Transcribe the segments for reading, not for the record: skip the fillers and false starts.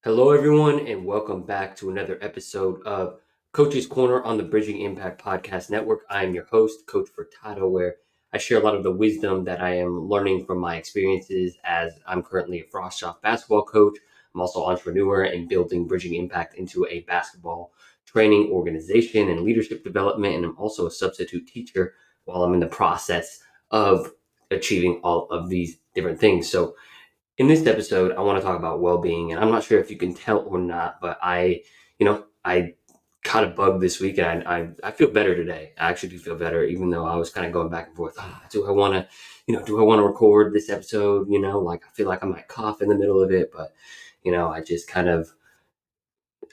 Hello, everyone, and welcome back to another episode of Coach's Corner on the Bridging Impact Podcast Network. I am your host, Coach Furtado, where I share a lot of the wisdom that I am learning from my experiences as I'm currently a Frost Shop basketball coach. I'm also an entrepreneur and building Bridging Impact into a basketball training organization and leadership development. And I'm also a substitute teacher while I'm in the process of achieving all of these different things. So in this episode, I want to talk about well-being, and I'm not sure if you can tell or not, but I caught a bug this week, and I feel better today. I actually do feel better, even though I was kind of going back and forth. Do I want to, do I want to record this episode? Like I feel like I might cough in the middle of it, but I just kind of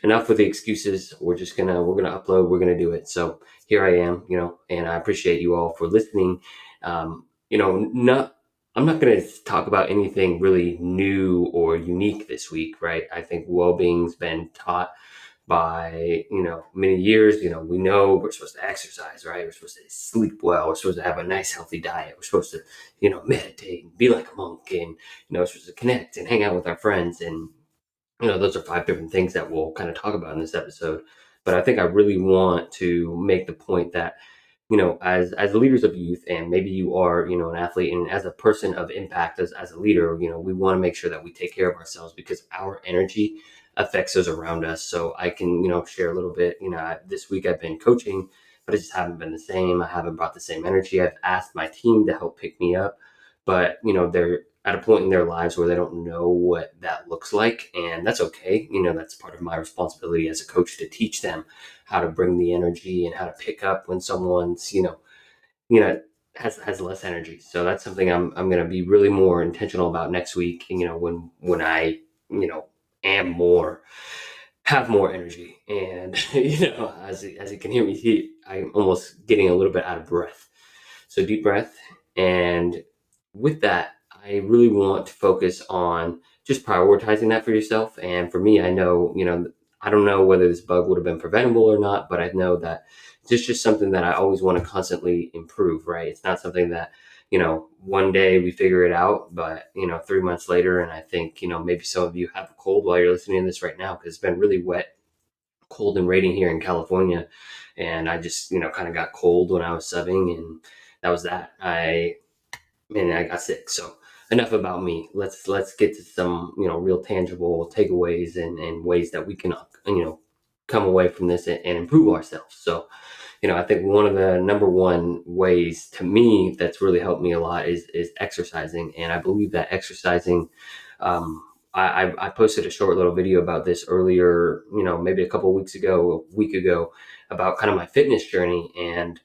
enough with the excuses. We're gonna upload. We're gonna do it. So here I am, and I appreciate you all for listening. Not I'm not going to talk about anything really new or unique this week, right? I think well-being's been taught by, many years. We know we're supposed to exercise, right? We're supposed to sleep well. We're supposed to have a nice, healthy diet. We're supposed to, meditate and be like a monk, and, we're supposed to connect and hang out with our friends. And, those are 5 different things that we'll kind of talk about in this episode. But I think I really want to make the point that as leaders of youth, and maybe you are, an athlete, and as a person of impact, as a leader, we want to make sure that we take care of ourselves because our energy affects those around us. So I can, share a little bit. This week I've been coaching, but it just haven't been the same. I haven't brought the same energy. I've asked my team to help pick me up, but they're at a point in their lives where they don't know what that looks like, and that's okay. That's part of my responsibility as a coach to teach them how to bring the energy and how to pick up when someone's you know has less energy. So that's something I'm going to be really more intentional about next week. When I am more have more energy, and as you can hear me, I'm almost getting a little bit out of breath. So deep breath, and with that, I really want to focus on just prioritizing that for yourself. And for me, I know, I don't know whether this bug would have been preventable or not, but I know that it's just something that I always want to constantly improve, right? It's not something that, one day we figure it out, but, 3 months later, and I think, maybe some of you have a cold while you're listening to this right now, because it's been really wet, cold and raining here in California. And I just, kind of got cold when I was subbing, and that was that. I got sick. So enough about me. Let's get to some real tangible takeaways and ways that we can come away from this and improve ourselves. So I think one of the number one ways to me that's really helped me a lot is exercising, and I believe that exercising. I posted a short little video about this earlier, maybe a couple of weeks ago, a week ago, about kind of my fitness journey. And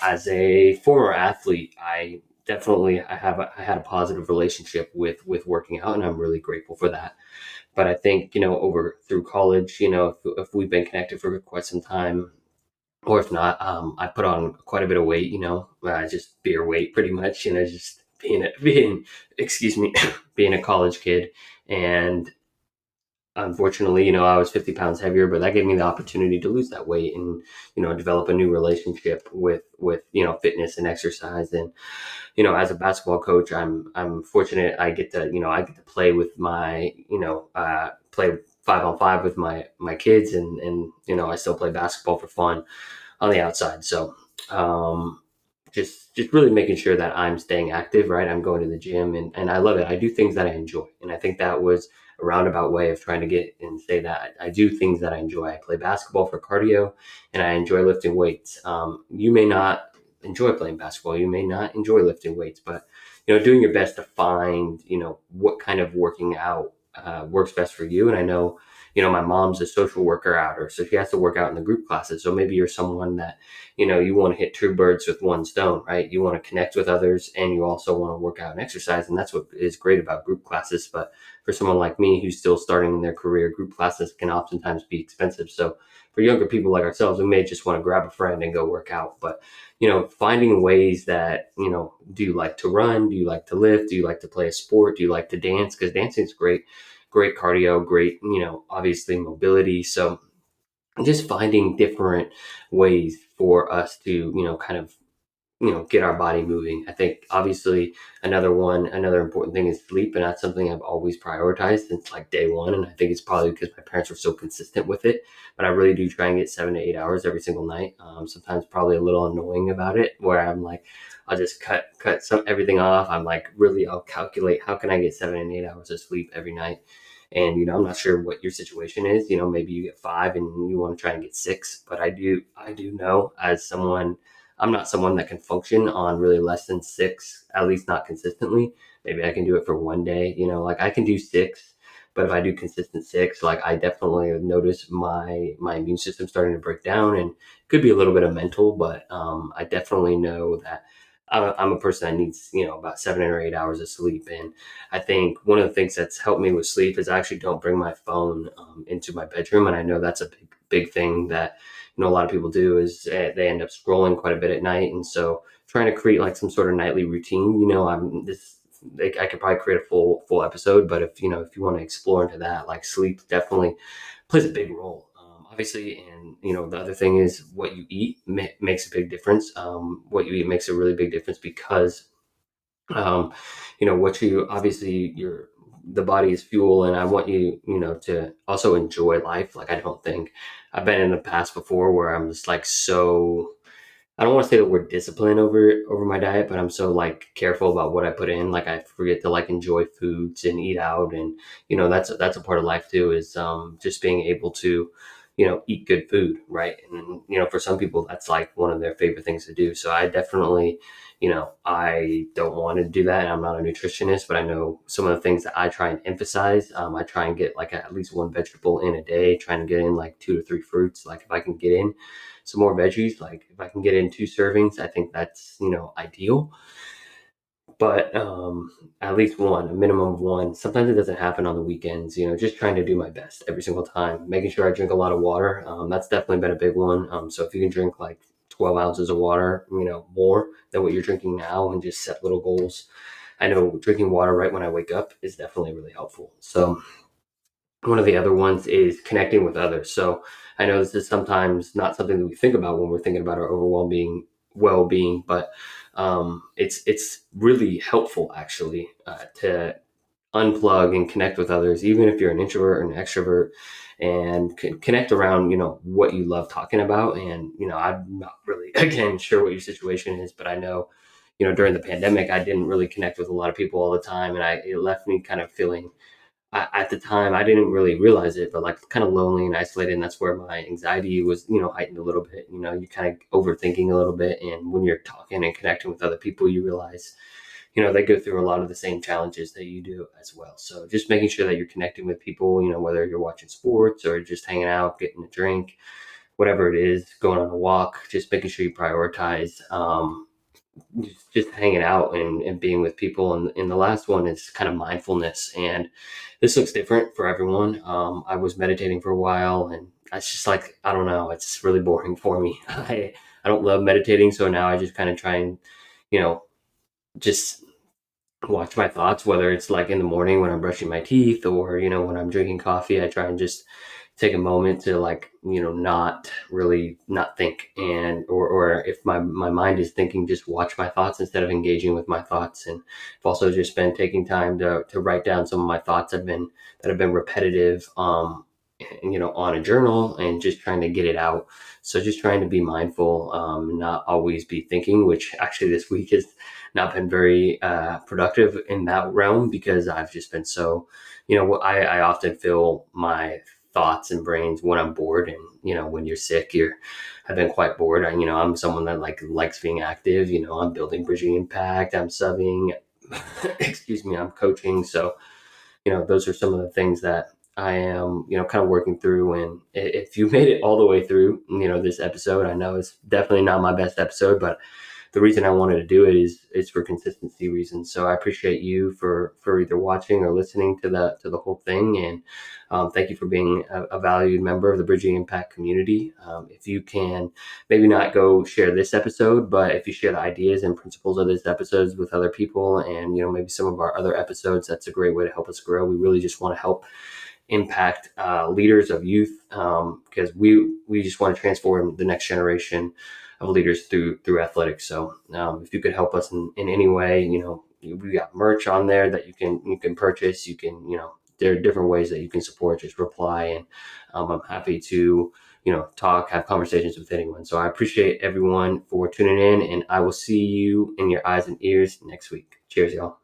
as a former athlete, I had a positive relationship with working out, and I'm really grateful for that. But I think over through college, if we've been connected for quite some time, or if not, I put on quite a bit of weight. Just beer weight, pretty much. Just being excuse me, being a college kid. And unfortunately, I was 50 pounds heavier, but that gave me the opportunity to lose that weight and, develop a new relationship with, fitness and exercise. And, as a basketball coach, I'm fortunate. I get to play with my, play 5-on-5 with my kids, and, I still play basketball for fun on the outside. So, just really making sure that I'm staying active, right? I'm going to the gym, and I love it. I do things that I enjoy. And I think that was a roundabout way of trying to get and say that I do things that I enjoy. I play basketball for cardio, and I enjoy lifting weights. You may not enjoy playing basketball. You may not enjoy lifting weights, but, doing your best to find, what kind of working out works best for you. And I know, my mom's a social worker outer, so she has to work out in the group classes. So maybe you're someone that, you want to hit two birds with one stone, right? You want to connect with others, and you also want to work out and exercise. And that's what is great about group classes. But for someone like me who's still starting in their career, group classes can oftentimes be expensive. So for younger people like ourselves, we may just want to grab a friend and go work out. But, finding ways that, do you like to run? Do you like to lift? Do you like to play a sport? Do you like to dance? Because dancing is great cardio, great, obviously mobility. So just finding different ways for us to, kind of get our body moving. I think obviously another important thing is sleep, and that's something I've always prioritized since like day one. And I think it's probably because my parents were so consistent with it. But I really do try and get 7 to 8 hours every single night. Sometimes probably a little annoying about it, where I'm like, I'll just cut everything off. I'm like, really, I'll calculate how can I get 7 and 8 hours of sleep every night. And I'm not sure what your situation is. Maybe you get 5 and you want to try and get 6. But I do know, as someone, I'm not someone that can function on really less than 6, at least not consistently. Maybe I can do it for one day, like I can do 6, but if I do consistent 6, like I definitely notice my immune system starting to break down, and it could be a little bit of mental, but I definitely know that I'm a person that needs, about 7 or 8 hours of sleep. And I think one of the things that's helped me with sleep is I actually don't bring my phone into my bedroom. And I know that's a big thing that, a lot of people do, is they end up scrolling quite a bit at night. And so trying to create like some sort of nightly routine, I could probably create a full episode, but if you want to explore into that, like sleep definitely plays a big role. Obviously, and the other thing is what you eat makes a big difference. What you eat makes a really big difference because um, what you obviously your the body is fuel, and I want you to also enjoy life. Like I don't think I've been in the past before where I'm just like so I don't want to say the word discipline over my diet, but I'm so like careful about what I put in. Like I forget to like enjoy foods and eat out, and that's a part of life too. Is just being able to eat good food, right? And for some people that's like one of their favorite things to do. So I definitely I don't want to do that. I'm not a nutritionist, but I know some of the things that I try and emphasize. I try and get like at least one vegetable in a day, trying to get in like 2 to 3 fruits. Like if I can get in some more veggies, like if I can get in 2 servings, I think that's ideal. But at least one, a minimum of one. Sometimes it doesn't happen on the weekends. Just trying to do my best every single time, making sure I drink a lot of water. That's definitely been a big one. So if you can drink like 12 ounces of water, more than what you're drinking now, and just set little goals. I know drinking water right when I wake up is definitely really helpful. So one of the other ones is connecting with others. So I know this is sometimes not something that we think about when we're thinking about our overwhelming well-being, but it's really helpful actually to unplug and connect with others, even if you're an introvert or an extrovert, and connect around what you love talking about. And I'm not really again sure what your situation is, but I know during the pandemic I didn't really connect with a lot of people all the time, and it left me kind of feeling at the time I didn't really realize it, but like kind of lonely and isolated. And that's where my anxiety was, heightened a little bit. You kind of overthinking a little bit. And when you're talking and connecting with other people, you realize, they go through a lot of the same challenges that you do as well. So just making sure that you're connecting with people, whether you're watching sports or just hanging out, getting a drink, whatever it is, going on a walk, just making sure you prioritize, just hanging out and being with people. And the last one is kind of mindfulness. And this looks different for everyone. I was meditating for a while, and it's just like, I don't know, it's really boring for me. I don't love meditating. So now I just kind of try and, you know, just watch my thoughts, whether it's like in the morning when I'm brushing my teeth, or when I'm drinking coffee. I try and just take a moment to like not really not think, and or if my mind is thinking, just watch my thoughts instead of engaging with my thoughts. And I've also just been taking time to write down some of my thoughts that have been repetitive, on a journal, and just trying to get it out. So just trying to be mindful, not always be thinking, which actually this week has not been very productive in that realm, because I've just been so, I often feel my thoughts and brains when I'm bored. And when you're sick, I've been quite bored. I'm someone that likes being active. I'm building bridging impact, I'm subbing, excuse me, I'm coaching. So those are some of the things that I am, kind of working through. And if you made it all the way through, this episode, I know it's definitely not my best episode, but the reason I wanted to do it is for consistency reasons. So I appreciate you for either watching or listening to the whole thing. And thank you for being a valued member of the Bridging Impact community. If you can maybe not go share this episode, but if you share the ideas and principles of this episodes with other people, and maybe some of our other episodes, that's a great way to help us grow. We really just want to help impact leaders of youth, because we just want to transform the next generation leaders through athletics. So if you could help us in any way, we got merch on there that you can purchase. You can, there are different ways that you can support. Just reply, and I'm happy to talk, have conversations with anyone. So I appreciate everyone for tuning in, and I will see you in your eyes and ears next week. Cheers, y'all.